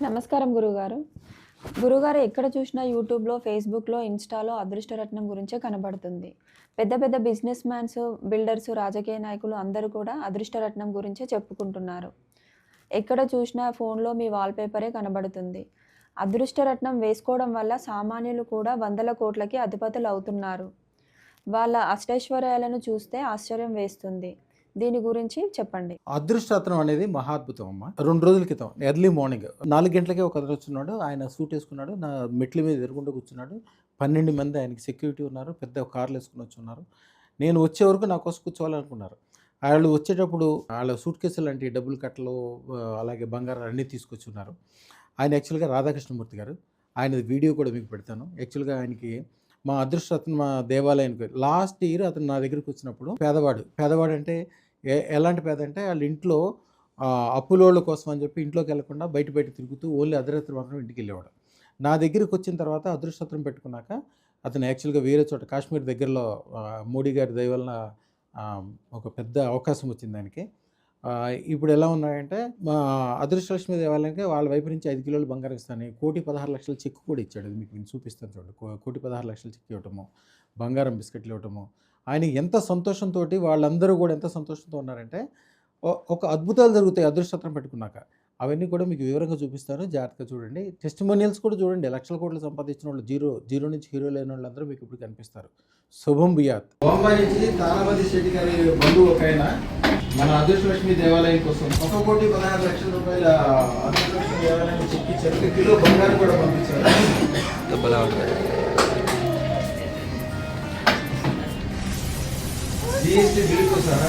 నమస్కారం గురువుగారు. గురువుగారు ఎక్కడ చూసినా యూట్యూబ్‌లో, ఫేస్‌బుక్‌లో, ఇన్‌స్టాలో అదృష్టరత్నం గురించే కనబడుతుంది. పెద్ద పెద్ద బిజినెస్ మ్యాన్స్, బిల్డర్స్, రాజకీయ నాయకులు అందరూ కూడా అదృష్టరత్నం గురించే చెప్పుకుంటున్నారు. ఎక్కడ చూసినా ఫోన్‌లో మీ వాల్‌పేపరే కనబడుతుంది. అదృష్టరత్నం వేసుకోవడం వల్ల సామాన్యులు కూడా వందల కోట్లకి అధిపతులవుతున్నారు. వాళ్ళ అష్టైశ్వర్యాలను చూస్తే ఆశ్చర్యం వేస్తుంది. దీని గురించి చెప్పండి. అదృష్టరత్నం అనేది మహాద్భుతం అమ్మ. 2 రోజుల క్రితం ఎర్లీ మార్నింగ్ 4 గంటలకే ఒకతను వచ్చున్నాడు. ఆయన సూట్ వేసుకున్నాడు. నా మెట్ల మీద ఎదురుగుండా కూర్చున్నాడు. 12 మంది ఆయనకి సెక్యూరిటీ ఉన్నారు. పెద్ద కార్లు వేసుకొని వచ్చున్నారు. నేను వచ్చే వరకు నా కోసం కూర్చోవాలనుకున్నారు. వాళ్ళు వచ్చేటప్పుడు వాళ్ళ సూట్ కేసులు లాంటి డబ్బులు కట్టలు అలాగే బంగారం అన్నీ తీసుకొచ్చున్నారు. ఆయన యాక్చువల్గా రాధాకృష్ణమూర్తి గారు. ఆయనది వీడియో కూడా మీకు పెడతాను. యాక్చువల్గా ఆయనకి మా అదృష్టరత్నం మా దేవాలయానికి లాస్ట్ ఇయర్ అతను నా దగ్గరికి వచ్చినప్పుడు పేదవాడు అంటే ఎలాంటి పేద అంటే వాళ్ళ ఇంట్లో అప్పులోళ్ళ కోసం అని చెప్పి ఇంట్లోకి వెళ్లకుండా బయట తిరుగుతూ ఓన్లీ అర్ధరాత్రి మాత్రం ఇంటికి వెళ్ళేవాడు. నా దగ్గరికి వచ్చిన తర్వాత అదృష్టరత్నం పెట్టుకున్నాక అతను యాక్చువల్గా వేరే చోట కాశ్మీర్ దగ్గరలో మోడీ గారి దయ వలన ఒక పెద్ద అవకాశం వచ్చింది దానికి. ఇప్పుడు ఎలా ఉన్నాయంటే మా అదృష్టలక్ష్మి దేవాలయానికి వాళ్ళ వైపు నుంచి 5 కిలోలు బంగారం ఇస్తాను, 1,16,00,000 చెక్ కూడా ఇచ్చాడు. మీకు నేను చూపిస్తాను చూడండి. 1,16,00,000 చెక్ ఇవ్వటము, బంగారం బిస్కెట్లు ఇవ్వటము, ఆయన ఎంత సంతోషంతో, వాళ్ళందరూ కూడా ఎంత సంతోషంతో ఉన్నారంటే ఒక అద్భుతాలు జరుగుతాయి అదృష్టరత్నం పెట్టుకున్నాక. అవన్నీ కూడా మీకు వివరంగా చూపిస్తాను, జాగ్రత్తగా చూడండి. టెస్టిమోనియల్స్ కూడా చూడండి. లక్షల కోట్లు సంపాదించిన వాళ్ళు జీరో నుంచి హీరో లేని వాళ్ళందరూ మీకు ఇప్పుడు కనిపిస్తారు. శుభం బియాత్. బాంబే నుంచి తారావతి శెట్టి గారి బంధువు ఒక ఆయన మన అదృష్టలక్ష్మి దేవాలయం కోసం 1,16,00,000 రూపాయల అదృష్టలక్ష్మి దేవాలయం చెక్కి 1 కిలో బంగారం కూడా పంపించారు. జీఎస్టీ బిల్లుతో సహా